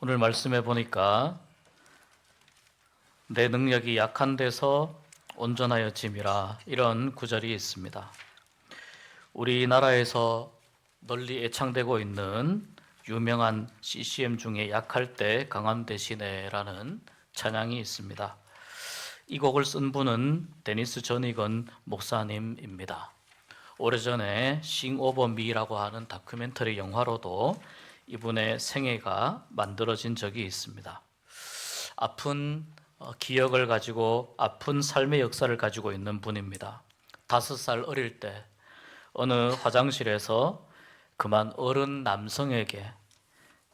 오늘 말씀해 보니까 내 능력이 약한 데서 온전하여 짐이라 이런 구절이 있습니다. 우리나라에서 널리 애창되고 있는 유명한 CCM 중에 약할 때 강함 대신에라는 찬양이 있습니다. 이 곡을 쓴 분은 데니스 조니건 목사님입니다. 오래전에 싱 오버 미라고 하는 다큐멘터리 영화로도 이분의 생애가 만들어진 적이 있습니다. 아픈 기억을 가지고 아픈 삶의 역사를 가지고 있는 분입니다. 5살 어릴 때 어느 화장실에서 그만 어른 남성에게,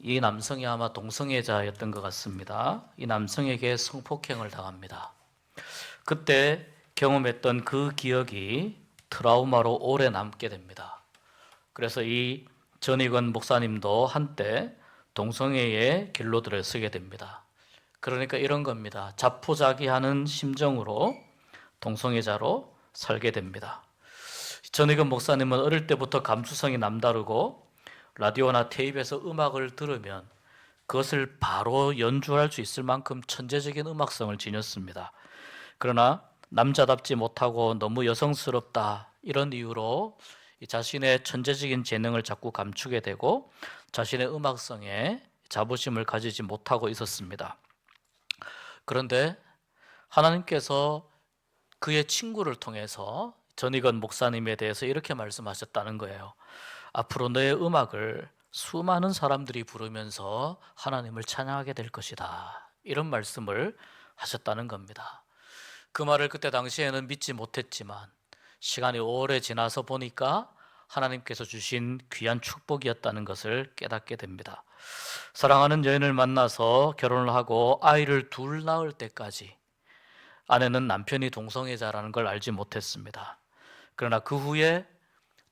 이 남성이 아마 동성애자였던 것 같습니다. 이 남성에게 성폭행을 당합니다. 그때 경험했던 그 기억이 트라우마로 오래 남게 됩니다. 그래서 이 전익원 목사님도 한때 동성애의 길로 들어서게 됩니다. 그러니까 이런 겁니다. 자포자기하는 심정으로 동성애자로 살게 됩니다. 전익원 목사님은 어릴 때부터 감수성이 남다르고 라디오나 테이프에서 음악을 들으면 그것을 바로 연주할 수 있을 만큼 천재적인 음악성을 지녔습니다. 그러나 남자답지 못하고 너무 여성스럽다 이런 이유로 자신의 천재적인 재능을 자꾸 감추게 되고 자신의 음악성에 자부심을 가지지 못하고 있었습니다. 그런데 하나님께서 그의 친구를 통해서 전익원 목사님에 대해서 이렇게 말씀하셨다는 거예요. 앞으로 너의 음악을 수많은 사람들이 부르면서 하나님을 찬양하게 될 것이다. 이런 말씀을 하셨다는 겁니다. 그 말을 그때 당시에는 믿지 못했지만 시간이 오래 지나서 보니까 하나님께서 주신 귀한 축복이었다는 것을 깨닫게 됩니다. 사랑하는 여인을 만나서 결혼을 하고 아이를 둘 낳을 때까지 아내는 남편이 동성애자라는 걸 알지 못했습니다. 그러나 그 후에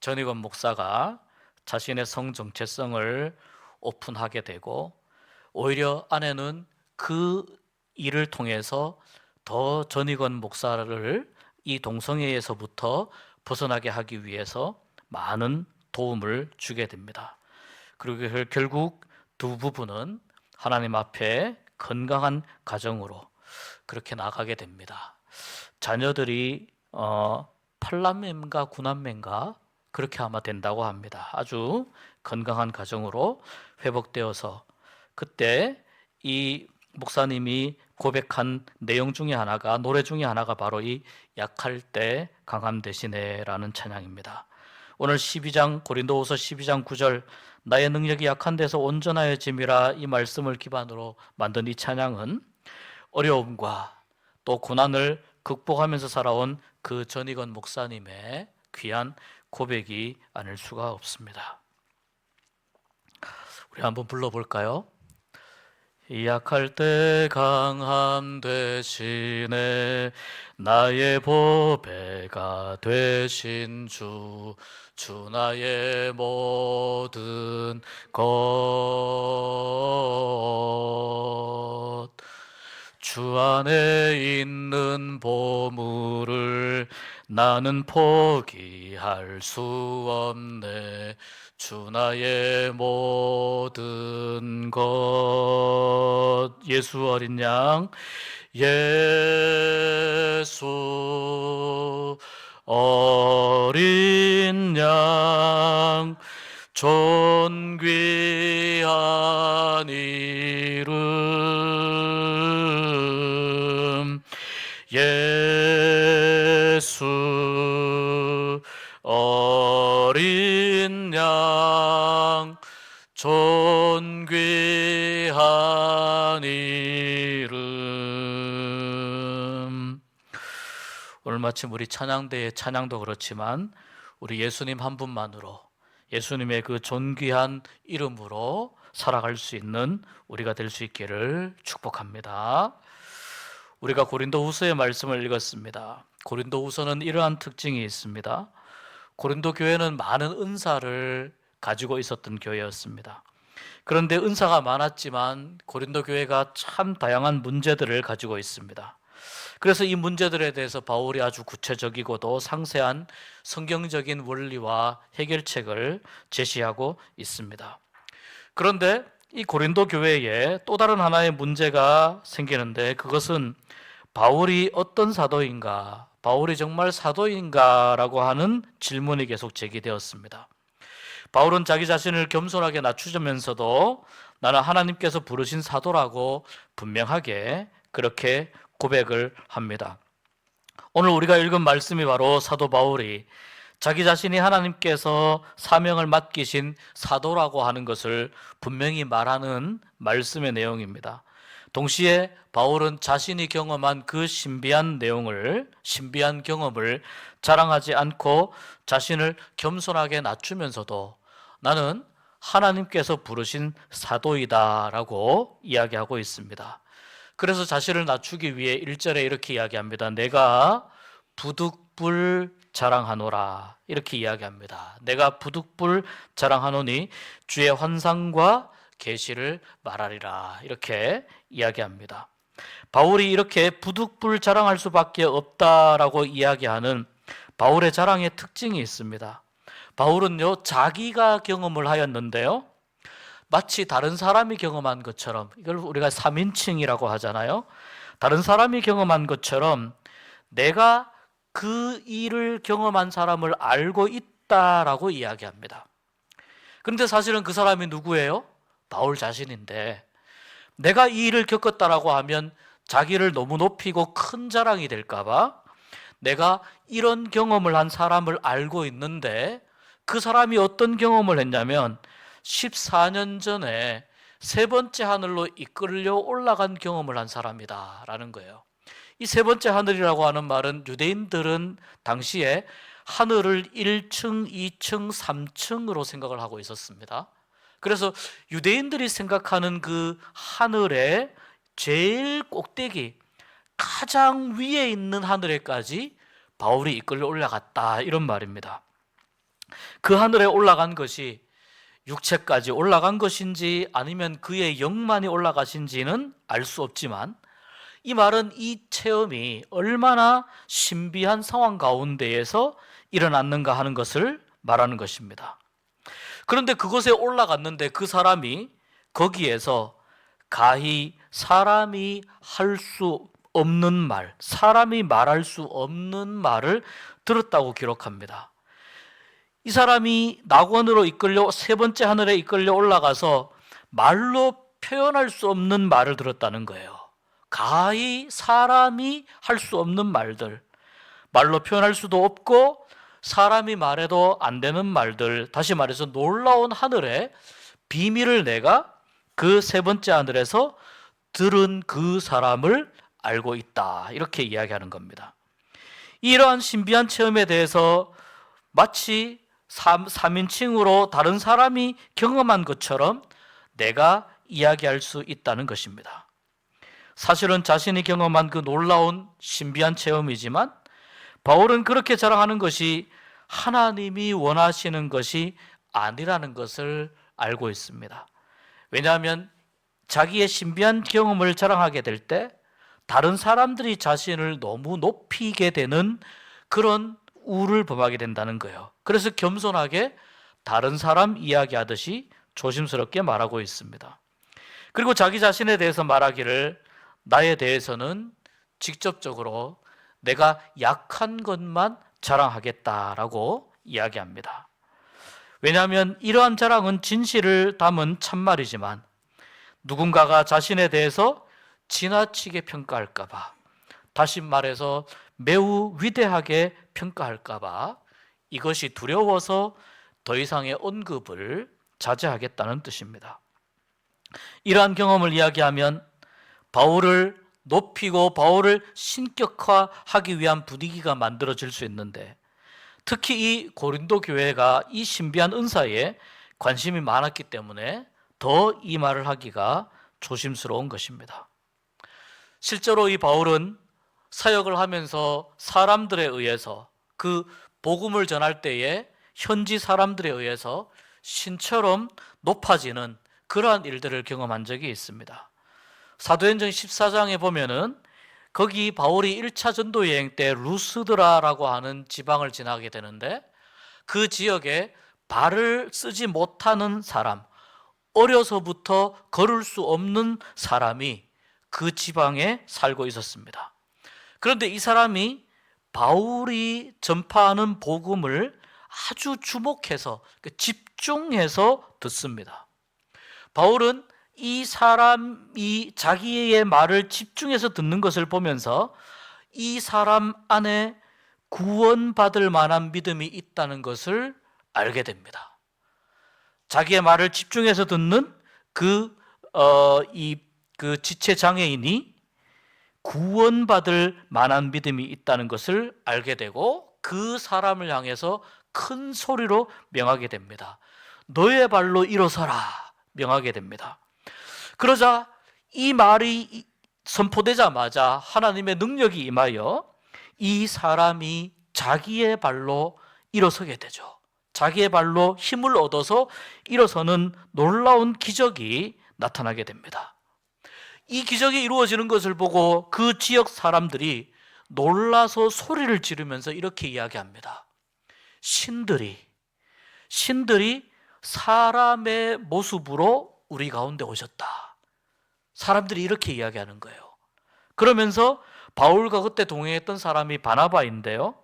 전익원 목사가 자신의 성 정체성을 오픈하게 되고 오히려 아내는 그 일을 통해서 더 전익원 목사를 이 동성애에서부터 벗어나게 하기 위해서 많은 도움을 주게 됩니다. 그리고 결국 두 부부는 하나님 앞에 건강한 가정으로 그렇게 나가게 됩니다. 자녀들이 8남매인가 9남매인가 그렇게 아마 된다고 합니다. 아주 건강한 가정으로 회복되어서 그때 이 목사님이 고백한 내용 중에 하나가, 노래 중에 하나가 바로 이 약할 때 강함 대신에라는 찬양입니다. 오늘 12장 고린도후서 12장 9절 나의 능력이 약한 데서 온전하여 짐이라 이 말씀을 기반으로 만든 이 찬양은 어려움과 또 고난을 극복하면서 살아온 그 전익원 목사님의 귀한 고백이 아닐 수가 없습니다. 우리 한번 불러볼까요? 약할 때 강함 대신에 나의 보배가 되신 주 나의 모든 것 주 안에 있는 보물을 나는 포기할 수 없네 주 나의 모든 것 예수 어린 양 예수 어린 양 존귀한 이름 예수 어린 양 존귀한 이름. 오늘 마침 우리 찬양대의 찬양도 그렇지만 우리 예수님 한 분만으로 예수님의 그 존귀한 이름으로 살아갈 수 있는 우리가 될 수 있기를 축복합니다. 우리가 고린도후서의 말씀을 읽었습니다. 고린도후서는 이러한 특징이 있습니다. 고린도 교회는 많은 은사를 가지고 있었던 교회였습니다. 그런데 은사가 많았지만 고린도 교회가 참 다양한 문제들을 가지고 있습니다. 그래서 이 문제들에 대해서 바울이 아주 구체적이고도 상세한 성경적인 원리와 해결책을 제시하고 있습니다. 그런데 이 고린도 교회에 또 다른 하나의 문제가 생기는데, 그것은 바울이 어떤 사도인가, 바울이 정말 사도인가라고 하는 질문이 계속 제기되었습니다. 바울은 자기 자신을 겸손하게 낮추면서도 나는 하나님께서 부르신 사도라고 분명하게 그렇게 고백을 합니다. 오늘 우리가 읽은 말씀이 바로 사도 바울이 자기 자신이 하나님께서 사명을 맡기신 사도라고 하는 것을 분명히 말하는 말씀의 내용입니다. 동시에 바울은 자신이 경험한 그 신비한 경험을 자랑하지 않고 자신을 겸손하게 낮추면서도 나는 하나님께서 부르신 사도이다라고 이야기하고 있습니다. 그래서 자신을 낮추기 위해 1절에 이렇게 이야기합니다. 내가 부득불 자랑하노라, 이렇게 이야기합니다. 내가 부득불 자랑하노니 주의 환상과 계시를 말하리라, 이렇게 이야기합니다. 바울이 이렇게 부득불 자랑할 수밖에 없다라고 이야기하는 바울의 자랑의 특징이 있습니다. 바울은요, 자기가 경험을 하였는데요, 마치 다른 사람이 경험한 것처럼, 이걸 우리가 3인칭이라고 하잖아요. 다른 사람이 경험한 것처럼 내가 그 일을 경험한 사람을 알고 있다라고 이야기합니다. 그런데 사실은 그 사람이 누구예요? 바울 자신인데, 내가 이 일을 겪었다라고 하면 자기를 너무 높이고 큰 자랑이 될까봐 내가 이런 경험을 한 사람을 알고 있는데, 그 사람이 어떤 경험을 했냐면 14년 전에 세 번째 하늘로 이끌려 올라간 경험을 한 사람이다라는 거예요. 이 세 번째 하늘이라고 하는 말은 유대인들은 당시에 하늘을 1층, 2층, 3층으로 생각을 하고 있었습니다. 그래서 유대인들이 생각하는 그 하늘의 제일 꼭대기, 가장 위에 있는 하늘에까지 바울이 이끌려 올라갔다, 이런 말입니다. 그 하늘에 올라간 것이 육체까지 올라간 것인지 아니면 그의 영만이 올라가신지는 알 수 없지만, 이 말은 이 체험이 얼마나 신비한 상황 가운데에서 일어났는가 하는 것을 말하는 것입니다. 그런데 그곳에 올라갔는데 그 사람이 거기에서 가히 사람이 할 수 없는 말, 사람이 말할 수 없는 말을 들었다고 기록합니다. 이 사람이 낙원으로 이끌려 세 번째 하늘에 이끌려 올라가서 말로 표현할 수 없는 말을 들었다는 거예요. 가히 사람이 할 수 없는 말들, 말로 표현할 수도 없고 사람이 말해도 안 되는 말들, 다시 말해서 놀라운 하늘의 비밀을 내가 그 세 번째 하늘에서 들은 그 사람을 알고 있다, 이렇게 이야기하는 겁니다. 이러한 신비한 체험에 대해서 마치 3인칭으로 다른 사람이 경험한 것처럼 내가 이야기할 수 있다는 것입니다. 사실은 자신이 경험한 그 놀라운 신비한 체험이지만 바울은 그렇게 자랑하는 것이 하나님이 원하시는 것이 아니라는 것을 알고 있습니다. 왜냐하면 자기의 신비한 경험을 자랑하게 될 때 다른 사람들이 자신을 너무 높이게 되는 그런 우를 범하게 된다는 거예요. 그래서 겸손하게 다른 사람 이야기하듯이 조심스럽게 말하고 있습니다. 그리고 자기 자신에 대해서 말하기를 나에 대해서는 직접적으로 내가 약한 것만 자랑하겠다라고 이야기합니다. 왜냐하면 이러한 자랑은 진실을 담은 참말이지만 누군가가 자신에 대해서 지나치게 평가할까 봐, 다시 말해서 매우 위대하게 평가할까 봐 이것이 두려워서 더 이상의 언급을 자제하겠다는 뜻입니다. 이러한 경험을 이야기하면 바울을 높이고 바울을 신격화하기 위한 분위기가 만들어질 수 있는데, 특히 이 고린도 교회가 이 신비한 은사에 관심이 많았기 때문에 더 이 말을 하기가 조심스러운 것입니다. 실제로 이 바울은 사역을 하면서 사람들에 의해서, 그 복음을 전할 때에 현지 사람들에 의해서 신처럼 높아지는 그러한 일들을 경험한 적이 있습니다. 사도행전 14장에 보면은 거기 바울이 1차 전도 여행 때 루스드라라고 하는 지방을 지나게 되는데, 그 지역에 발을 쓰지 못하는 사람, 어려서부터 걸을 수 없는 사람이 그 지방에 살고 있었습니다. 그런데 이 사람이 바울이 전파하는 복음을 아주 주목해서 집중해서 듣습니다. 바울은 이 사람이 자기의 말을 집중해서 듣는 것을 보면서 이 사람 안에 구원받을 만한 믿음이 있다는 것을 알게 됩니다. 자기의 말을 집중해서 듣는 그 지체 장애인이 구원받을 만한 믿음이 있다는 것을 알게 되고 그 사람을 향해서 큰 소리로 명하게 됩니다. 너의 발로 일어서라 명하게 됩니다. 그러자 이 말이 선포되자마자 하나님의 능력이 임하여 이 사람이 자기의 발로 일어서게 되죠. 자기의 발로 힘을 얻어서 일어서는 놀라운 기적이 나타나게 됩니다. 이 기적이 이루어지는 것을 보고 그 지역 사람들이 놀라서 소리를 지르면서 이렇게 이야기합니다. 신들이 사람의 모습으로 우리 가운데 오셨다. 사람들이 이렇게 이야기하는 거예요. 그러면서 바울과 그때 동행했던 사람이 바나바인데요.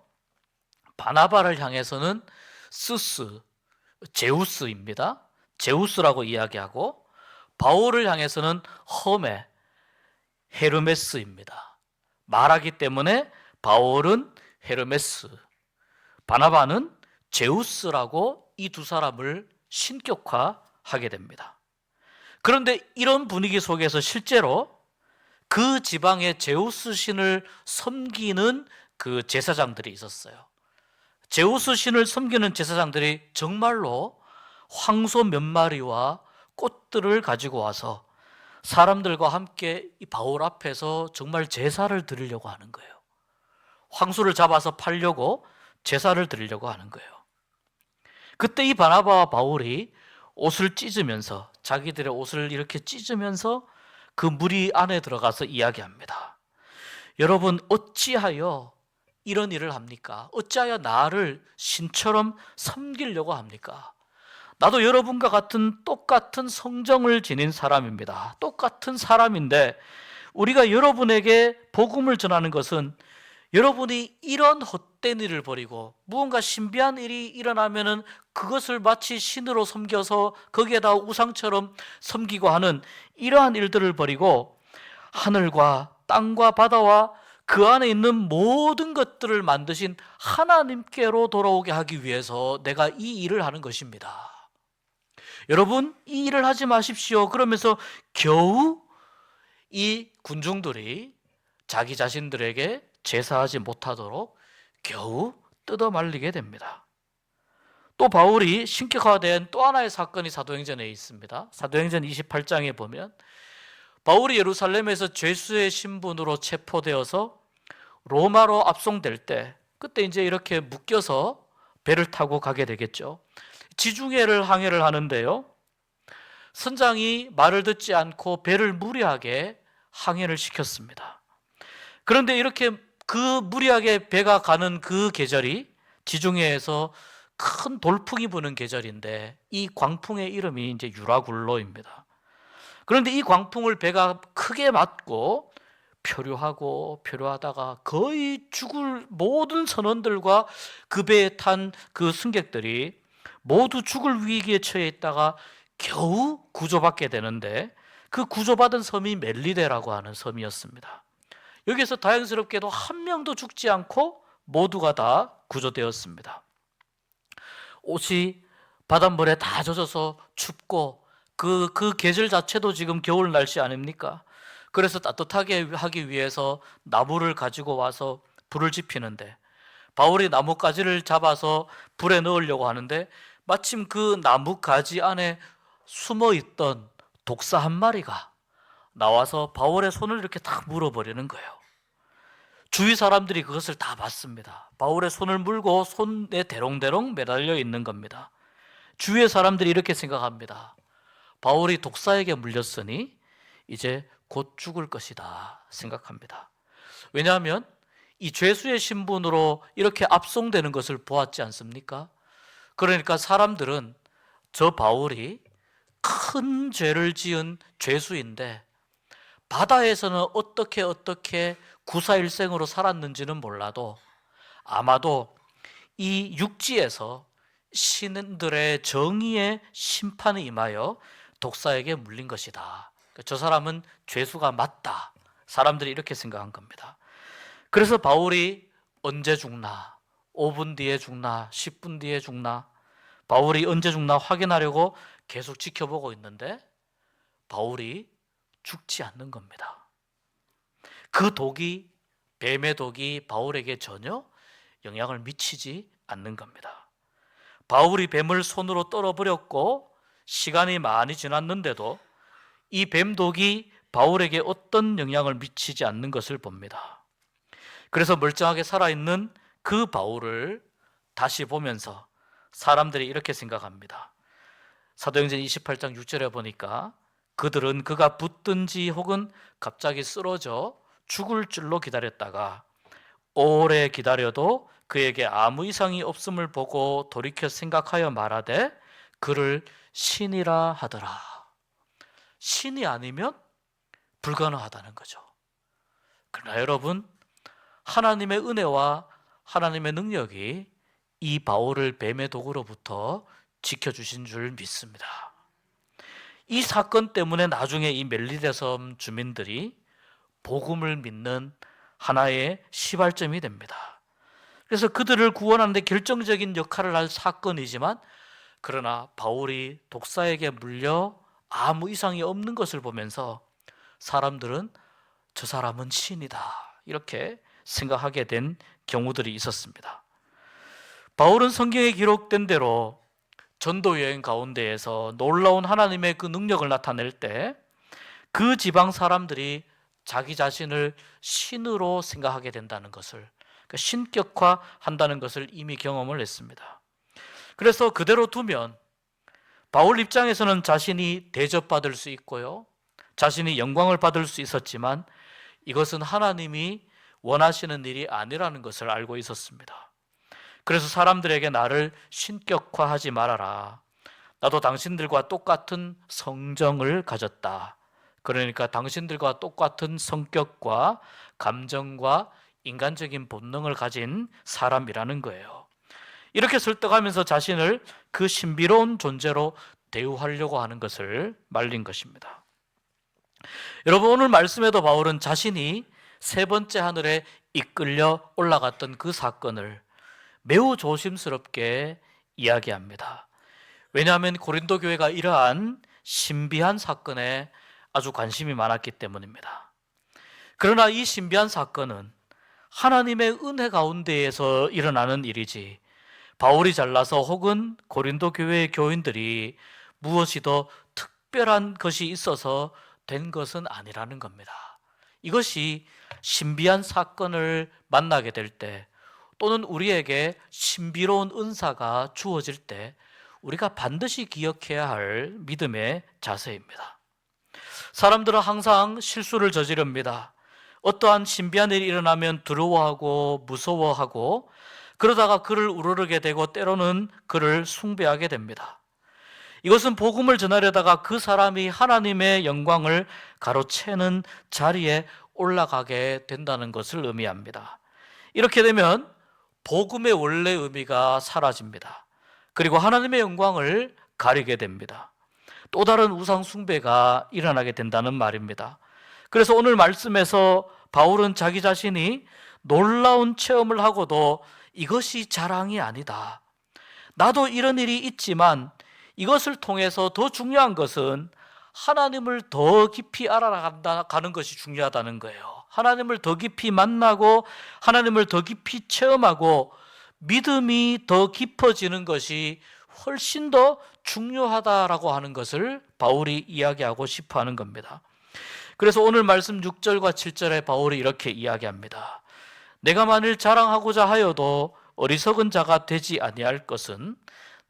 바나바를 향해서는 스스, 제우스입니다. 제우스라고 이야기하고 바울을 향해서는 허메, 헤르메스입니다. 말하기 때문에 바울은 헤르메스, 바나바는 제우스라고 이 두 사람을 신격화하게 됩니다. 그런데 이런 분위기 속에서 실제로 그 지방의 제우스 신을 섬기는 그 제사장들이 있었어요. 제우스 신을 섬기는 제사장들이 정말로 황소 몇 마리와 꽃들을 가지고 와서 사람들과 함께 이 바울 앞에서 정말 제사를 드리려고 하는 거예요. 황소를 잡아서 팔려고 제사를 드리려고 하는 거예요. 그때 이 바나바와 바울이 옷을 찢으면서 자기들의 옷을 이렇게 찢으면서 그 무리 안에 들어가서 이야기합니다. 여러분 어찌하여 이런 일을 합니까? 어찌하여 나를 신처럼 섬기려고 합니까? 나도 여러분과 같은 똑같은 성정을 지닌 사람입니다. 똑같은 사람인데 우리가 여러분에게 복음을 전하는 것은 여러분이 이런 헛된 일을 벌이고 무언가 신비한 일이 일어나면은 그것을 마치 신으로 섬겨서 거기에다 우상처럼 섬기고 하는 이러한 일들을 벌이고 하늘과 땅과 바다와 그 안에 있는 모든 것들을 만드신 하나님께로 돌아오게 하기 위해서 내가 이 일을 하는 것입니다. 여러분 이 일을 하지 마십시오. 그러면서 겨우 이 군중들이 자기 자신들에게 제사하지 못하도록 겨우 뜯어 말리게 됩니다. 또 바울이 신격화된 또 하나의 사건이 사도행전에 있습니다. 사도행전 28장에 보면 바울이 예루살렘에서 죄수의 신분으로 체포되어서 로마로 압송될 때 그때 이제 이렇게 묶여서 배를 타고 가게 되겠죠. 지중해를 항해를 하는데요. 선장이 말을 듣지 않고 배를 무리하게 항해를 시켰습니다. 그런데 이렇게 그 무리하게 배가 가는 그 계절이 지중해에서 큰 돌풍이 부는 계절인데 이 광풍의 이름이 이제 유라굴로입니다. 그런데 이 광풍을 배가 크게 맞고 표류하다가 거의 죽을 모든 선원들과 그 배에 탄 그 승객들이 모두 죽을 위기에 처해 있다가 겨우 구조받게 되는데 그 구조받은 섬이 멜리데라고 하는 섬이었습니다. 여기서 다행스럽게도 한 명도 죽지 않고 모두가 다 구조되었습니다. 옷이 바닷물에 다 젖어서 춥고 그 계절 자체도 지금 겨울 날씨 아닙니까? 그래서 따뜻하게 하기 위해서 나무를 가지고 와서 불을 지피는데 바울이 나뭇가지를 잡아서 불에 넣으려고 하는데 마침 그 나뭇가지 안에 숨어있던 독사 한 마리가 나와서 바울의 손을 이렇게 딱 물어버리는 거예요. 주위 사람들이 그것을 다 봤습니다. 바울의 손을 물고 손에 대롱대롱 매달려 있는 겁니다. 주위의 사람들이 이렇게 생각합니다. 바울이 독사에게 물렸으니 이제 곧 죽을 것이다 생각합니다. 왜냐하면 이 죄수의 신분으로 이렇게 압송되는 것을 보았지 않습니까? 그러니까 사람들은 저 바울이 큰 죄를 지은 죄수인데 바다에서는 어떻게 구사일생으로 살았는지는 몰라도 아마도 이 육지에서 신들의 정의의 심판이 임하여 독사에게 물린 것이다. 저 사람은 죄수가 맞다. 사람들이 이렇게 생각한 겁니다. 그래서 바울이 언제 죽나, 5분 뒤에 죽나, 10분 뒤에 죽나, 바울이 언제 죽나 확인하려고 계속 지켜보고 있는데 바울이 죽지 않는 겁니다. 그 독이, 뱀의 독이 바울에게 전혀 영향을 미치지 않는 겁니다. 바울이 뱀을 손으로 떨어버렸고 시간이 많이 지났는데도 이 뱀독이 바울에게 어떤 영향을 미치지 않는 것을 봅니다. 그래서 멀쩡하게 살아있는 그 바울을 다시 보면서 사람들이 이렇게 생각합니다. 사도행전 28장 6절에 보니까 그들은 그가 붙든지 혹은 갑자기 쓰러져 죽을 줄로 기다렸다가 오래 기다려도 그에게 아무 이상이 없음을 보고 돌이켜 생각하여 말하되 그를 신이라 하더라. 신이 아니면 불가능하다는 거죠. 그러나 여러분, 하나님의 은혜와 하나님의 능력이 이 바울을 뱀의 독으로부터 지켜주신 줄 믿습니다. 이 사건 때문에 나중에 이 멜리데 섬 주민들이 복음을 믿는 하나의 시발점이 됩니다. 그래서 그들을 구원하는 데 결정적인 역할을 할 사건이지만 그러나 바울이 독사에게 물려 아무 이상이 없는 것을 보면서 사람들은 저 사람은 신이다 이렇게 생각하게 된 경우들이 있었습니다. 바울은 성경에 기록된 대로 전도 여행 가운데에서 놀라운 하나님의 그 능력을 나타낼 때 그 지방 사람들이 자기 자신을 신으로 생각하게 된다는 것을, 그러니까 신격화한다는 것을 이미 경험을 했습니다. 그래서 그대로 두면 바울 입장에서는 자신이 대접받을 수 있고요, 자신이 영광을 받을 수 있었지만 이것은 하나님이 원하시는 일이 아니라는 것을 알고 있었습니다. 그래서 사람들에게 나를 신격화하지 말아라. 나도 당신들과 똑같은 성정을 가졌다. 그러니까 당신들과 똑같은 성격과 감정과 인간적인 본능을 가진 사람이라는 거예요. 이렇게 설득하면서 자신을 그 신비로운 존재로 대우하려고 하는 것을 말린 것입니다. 여러분, 오늘 말씀에도 바울은 자신이 세 번째 하늘에 이끌려 올라갔던 그 사건을 매우 조심스럽게 이야기합니다. 왜냐하면 고린도 교회가 이러한 신비한 사건에 아주 관심이 많았기 때문입니다. 그러나 이 신비한 사건은 하나님의 은혜 가운데에서 일어나는 일이지 바울이 잘나서 혹은 고린도 교회의 교인들이 무엇이 더 특별한 것이 있어서 된 것은 아니라는 겁니다. 이것이 신비한 사건을 만나게 될 때 또는 우리에게 신비로운 은사가 주어질 때 우리가 반드시 기억해야 할 믿음의 자세입니다. 사람들은 항상 실수를 저지릅니다. 어떠한 신비한 일이 일어나면 두려워하고 무서워하고 그러다가 그를 우러르게 되고 때로는 그를 숭배하게 됩니다. 이것은 복음을 전하려다가 그 사람이 하나님의 영광을 가로채는 자리에 올라가게 된다는 것을 의미합니다. 이렇게 되면 복음의 원래 의미가 사라집니다. 그리고 하나님의 영광을 가리게 됩니다. 또 다른 우상 숭배가 일어나게 된다는 말입니다. 그래서 오늘 말씀에서 바울은 자기 자신이 놀라운 체험을 하고도 이것이 자랑이 아니다. 나도 이런 일이 있지만 이것을 통해서 더 중요한 것은 하나님을 더 깊이 알아가는 것이 중요하다는 거예요. 하나님을 더 깊이 만나고 하나님을 더 깊이 체험하고 믿음이 더 깊어지는 것이 훨씬 더 중요하다라고 하는 것을 바울이 이야기하고 싶어 하는 겁니다. 그래서 오늘 말씀 6절과 7절에 바울이 이렇게 이야기합니다. 내가 만일 자랑하고자 하여도 어리석은 자가 되지 아니할 것은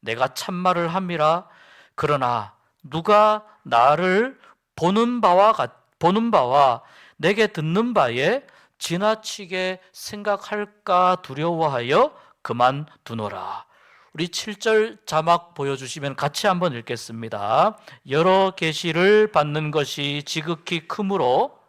내가 참말을 함이라. 그러나 누가 나를 보는 바와 내게 듣는 바에 지나치게 생각할까 두려워하여 그만두노라. 우리 7절 자막 보여주시면 같이 한번 읽겠습니다. 여러 계시를 받는 것이 지극히 크므로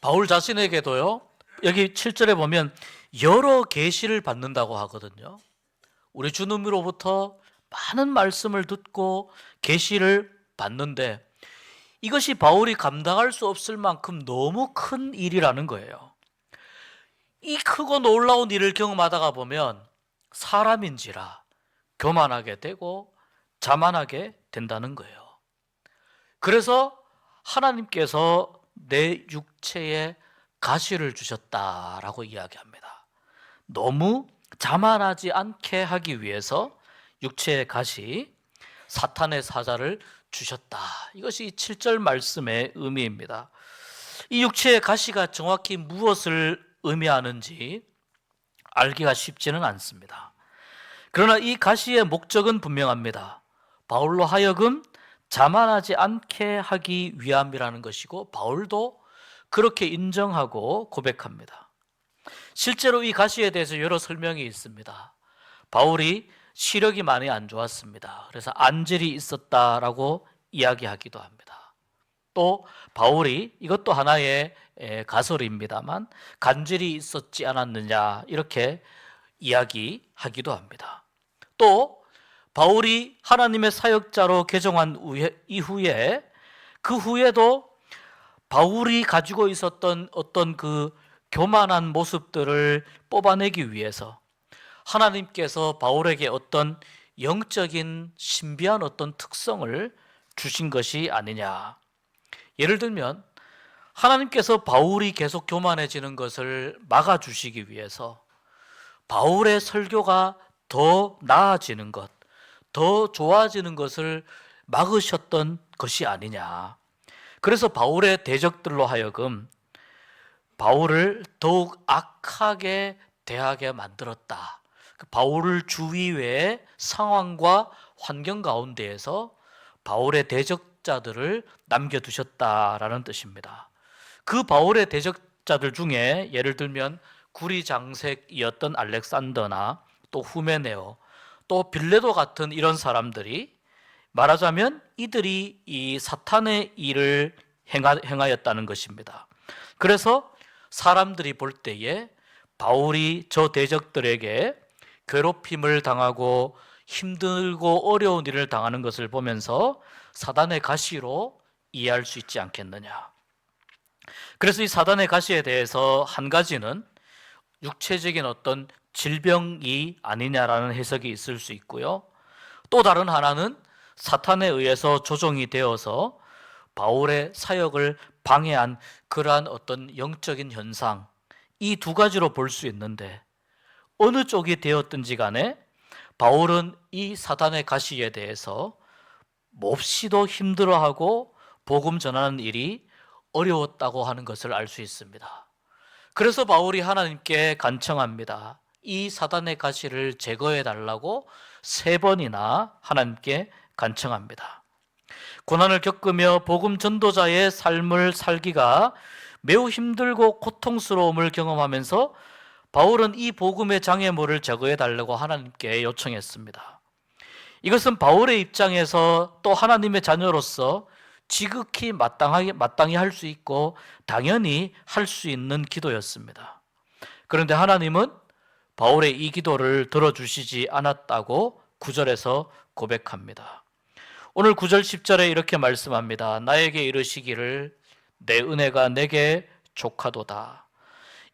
바울 자신에게도요, 여기 7절에 보면 여러 계시를 받는다고 하거든요. 우리 주님으로부터 많은 말씀을 듣고 계시를 받는데 이것이 바울이 감당할 수 없을 만큼 너무 큰 일이라는 거예요. 이 크고 놀라운 일을 경험하다가 보면 사람인지라 교만하게 되고 자만하게 된다는 거예요. 그래서 하나님께서 내 육체에 가시를 주셨다라고 이야기합니다. 너무 자만하지 않게 하기 위해서 육체의 가시, 사탄의 사자를 주셨다. 이것이 7절 말씀의 의미입니다. 이 육체의 가시가 정확히 무엇을 의미하는지 알기가 쉽지는 않습니다. 그러나 이 가시의 목적은 분명합니다. 바울로 하여금 자만하지 않게 하기 위함이라는 것이고 바울도 그렇게 인정하고 고백합니다. 실제로 이 가시에 대해서 여러 설명이 있습니다. 바울이 시력이 많이 안 좋았습니다. 그래서 안질이 있었다라고 이야기하기도 합니다. 또 바울이 이것도 하나의 가설입니다만 간질이 있었지 않았느냐 이렇게 이야기하기도 합니다. 또 바울이 하나님의 사역자로 개종한 이후에 그 후에도 바울이 가지고 있었던 어떤 그 교만한 모습들을 뽑아내기 위해서 하나님께서 바울에게 어떤 영적인 신비한 어떤 특성을 주신 것이 아니냐. 예를 들면 하나님께서 바울이 계속 교만해지는 것을 막아주시기 위해서 바울의 설교가 더 나아지는 것, 더 좋아지는 것을 막으셨던 것이 아니냐. 그래서 바울의 대적들로 하여금 바울을 더욱 악하게 대하게 만들었다. 바울을 주위의 상황과 환경 가운데에서 바울의 대적자들을 남겨두셨다라는 뜻입니다. 그 바울의 대적자들 중에 예를 들면 구리장색이었던 알렉산더나 또 후메네오, 또 빌레도 같은 이런 사람들이 말하자면 이들이 이 사탄의 일을 행하였다는 것입니다. 그래서 사람들이 볼 때에 바울이 저 대적들에게 괴롭힘을 당하고 힘들고 어려운 일을 당하는 것을 보면서 사단의 가시로 이해할 수 있지 않겠느냐. 그래서 이 사단의 가시에 대해서 한 가지는 육체적인 어떤 질병이 아니냐라는 해석이 있을 수 있고요. 또 다른 하나는 사탄에 의해서 조종이 되어서 바울의 사역을 방해한 그러한 어떤 영적인 현상, 이 두 가지로 볼 수 있는데 어느 쪽이 되었든지 간에 바울은 이 사단의 가시에 대해서 몹시도 힘들어하고 복음 전하는 일이 어려웠다고 하는 것을 알 수 있습니다. 그래서 바울이 하나님께 간청합니다. 이 사단의 가시를 제거해 달라고 3번이나 하나님께 간청합니다. 고난을 겪으며 복음 전도자의 삶을 살기가 매우 힘들고 고통스러움을 경험하면서 바울은 이 복음의 장애물을 제거해 달라고 하나님께 요청했습니다. 이것은 바울의 입장에서 또 하나님의 자녀로서 지극히 마땅히 할 수 있고 당연히 할 수 있는 기도였습니다. 그런데 하나님은 바울의 이 기도를 들어주시지 않았다고 9절에서 고백합니다. 오늘 9절 10절에 이렇게 말씀합니다. 나에게 이르시기를 내 은혜가 내게 족하도다.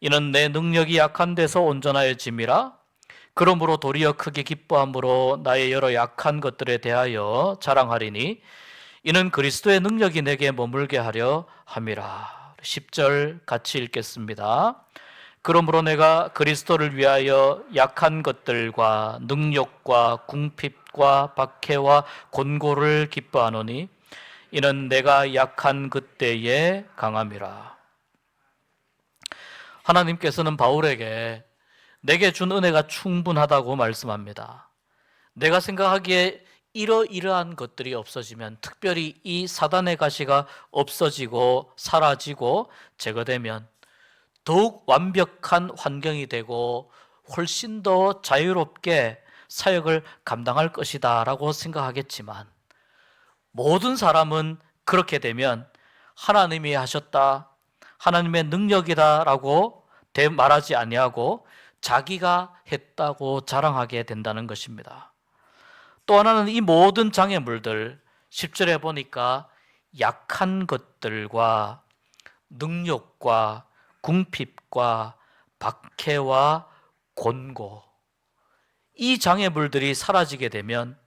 이는 내 능력이 약한 데서 온전하여짐이라. 그러므로 도리어 크게 기뻐함으로 나의 여러 약한 것들에 대하여 자랑하리니 이는 그리스도의 능력이 내게 머물게 하려 함이라. 10절 같이 읽겠습니다. 그러므로 내가 그리스도를 위하여 약한 것들과 능욕과 궁핍과 박해와 곤고를 기뻐하노니 이는 내가 약한 그때에 강함이라. 하나님께서는 바울에게 내게 준 은혜가 충분하다고 말씀합니다. 내가 생각하기에 이러이러한 것들이 없어지면, 특별히 이 사단의 가시가 없어지고 사라지고 제거되면 더욱 완벽한 환경이 되고 훨씬 더 자유롭게 사역을 감당할 것이다 라고 생각하겠지만, 모든 사람은 그렇게 되면 하나님이 하셨다, 하나님의 능력이다 라고 말하지 아니하고 자기가 했다고 자랑하게 된다는 것입니다. 또 하나는 이 모든 장애물들, 10절에 보니까 약한 것들과 능욕과 궁핍과 박해와 곤고, 이 장애물들이 사라지게 되면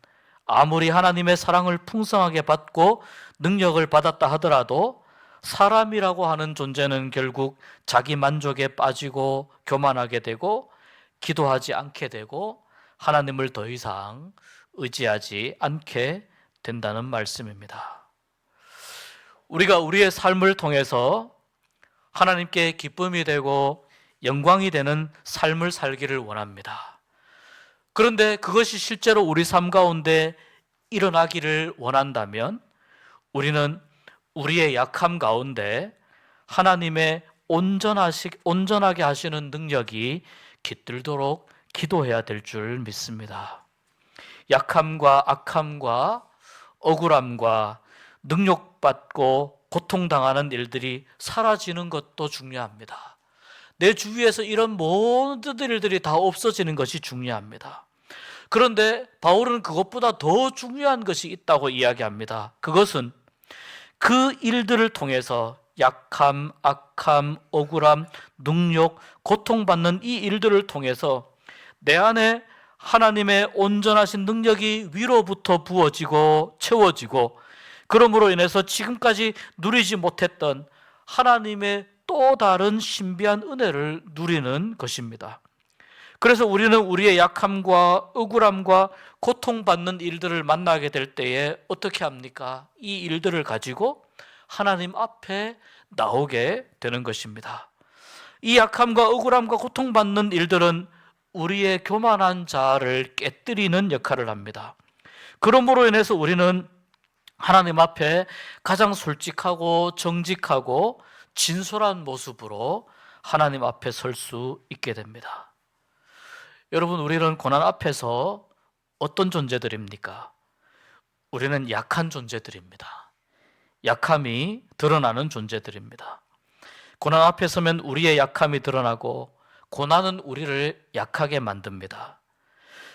아무리 하나님의 사랑을 풍성하게 받고 능력을 받았다 하더라도 사람이라고 하는 존재는 결국 자기 만족에 빠지고 교만하게 되고 기도하지 않게 되고 하나님을 더 이상 의지하지 않게 된다는 말씀입니다. 우리가 우리의 삶을 통해서 하나님께 기쁨이 되고 영광이 되는 삶을 살기를 원합니다. 그런데 그것이 실제로 우리 삶 가운데 일어나기를 원한다면 우리는 우리의 약함 가운데 하나님의 온전하게 하시는 능력이 깃들도록 기도해야 될 줄 믿습니다. 약함과 악함과 억울함과 능욕받고 고통당하는 일들이 사라지는 것도 중요합니다. 내 주위에서 이런 모든 일들이 다 없어지는 것이 중요합니다. 그런데 바울은 그것보다 더 중요한 것이 있다고 이야기합니다. 그것은 그 일들을 통해서 약함, 악함, 억울함, 능욕, 고통받는 이 일들을 통해서 내 안에 하나님의 온전하신 능력이 위로부터 부어지고 채워지고, 그러므로 인해서 지금까지 누리지 못했던 하나님의 또 다른 신비한 은혜를 누리는 것입니다. 그래서 우리는 우리의 약함과 억울함과 고통받는 일들을 만나게 될 때에 어떻게 합니까? 이 일들을 가지고 하나님 앞에 나오게 되는 것입니다. 이 약함과 억울함과 고통받는 일들은 우리의 교만한 자아를 깨뜨리는 역할을 합니다. 그러므로 인해서 우리는 하나님 앞에 가장 솔직하고 정직하고 진솔한 모습으로 하나님 앞에 설 수 있게 됩니다. 여러분, 우리는 고난 앞에서 어떤 존재들입니까? 우리는 약한 존재들입니다. 약함이 드러나는 존재들입니다. 고난 앞에 서면 우리의 약함이 드러나고 고난은 우리를 약하게 만듭니다.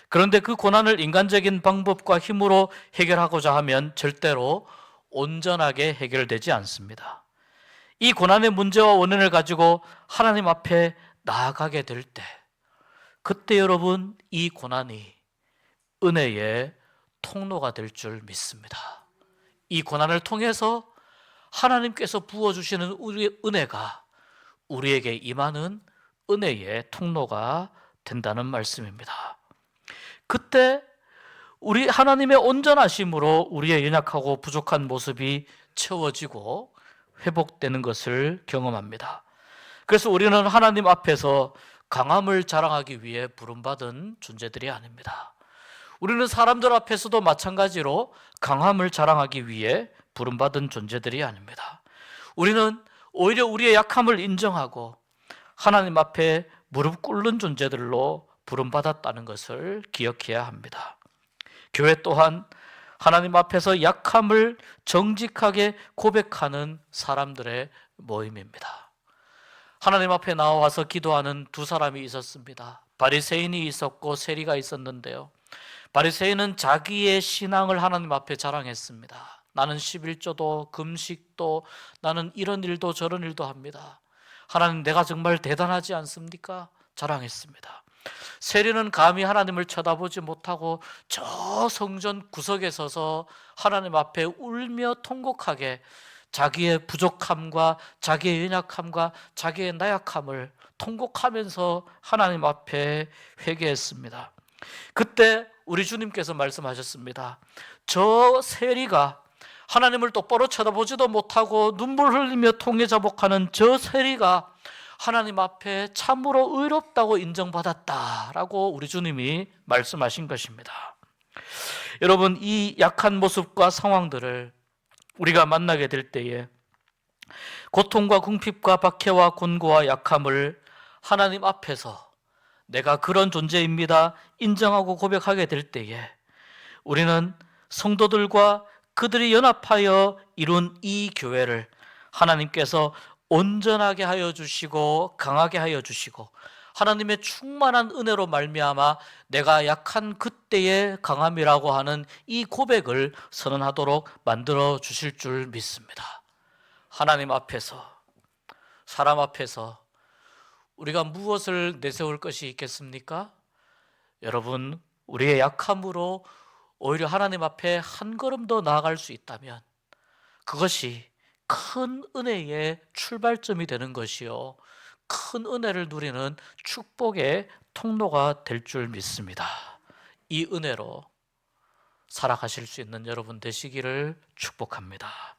그런데 그 고난을 인간적인 방법과 힘으로 해결하고자 하면 절대로 온전하게 해결되지 않습니다. 이 고난의 문제와 원인을 가지고 하나님 앞에 나아가게 될 때, 그때 여러분, 이 고난이 은혜의 통로가 될 줄 믿습니다. 이 고난을 통해서 하나님께서 부어주시는 우리의 은혜가 우리에게 임하는 은혜의 통로가 된다는 말씀입니다. 그때 우리 하나님의 온전하심으로 우리의 연약하고 부족한 모습이 채워지고 회복되는 것을 경험합니다. 그래서 우리는 하나님 앞에서 강함을 자랑하기 위해 부름받은 존재들이 아닙니다. 우리는 사람들 앞에서도 마찬가지로 강함을 자랑하기 위해 부름받은 존재들이 아닙니다. 우리는 오히려 우리의 약함을 인정하고 하나님 앞에 무릎 꿇는 존재들로 부름받았다는 것을 기억해야 합니다. 교회 또한 하나님 앞에서 약함을 정직하게 고백하는 사람들의 모임입니다. 하나님 앞에 나와서 기도하는 두 사람이 있었습니다. 바리새인이 있었고 세리가 있었는데요, 바리새인은 자기의 신앙을 하나님 앞에 자랑했습니다. 나는 11조도 금식도, 나는 이런 일도 저런 일도 합니다. 하나님, 내가 정말 대단하지 않습니까? 자랑했습니다. 세리는 감히 하나님을 쳐다보지 못하고 저 성전 구석에 서서 하나님 앞에 울며 통곡하게 자기의 부족함과 자기의 연약함과 자기의 나약함을 통곡하면서 하나님 앞에 회개했습니다. 그때 우리 주님께서 말씀하셨습니다. 저 세리가, 하나님을 똑바로 쳐다보지도 못하고 눈물 흘리며 통회자복하는 저 세리가 하나님 앞에 참으로 의롭다고 인정받았다라고 우리 주님이 말씀하신 것입니다. 여러분, 이 약한 모습과 상황들을 우리가 만나게 될 때에 고통과 궁핍과 박해와 곤고와 약함을 하나님 앞에서 내가 그런 존재입니다 인정하고 고백하게 될 때에 우리는 성도들과 그들이 연합하여 이룬 이 교회를 하나님께서 온전하게 하여 주시고 강하게 하여 주시고 하나님의 충만한 은혜로 말미암아 내가 약한 그때의 강함이라고 하는 이 고백을 선언하도록 만들어 주실 줄 믿습니다. 하나님 앞에서, 사람 앞에서 우리가 무엇을 내세울 것이 있겠습니까? 여러분, 우리의 약함으로 오히려 하나님 앞에 한 걸음 더 나아갈 수 있다면 그것이 큰 은혜의 출발점이 되는 것이요, 큰 은혜를 누리는 축복의 통로가 될 줄 믿습니다. 이 은혜로 살아가실 수 있는 여러분 되시기를 축복합니다.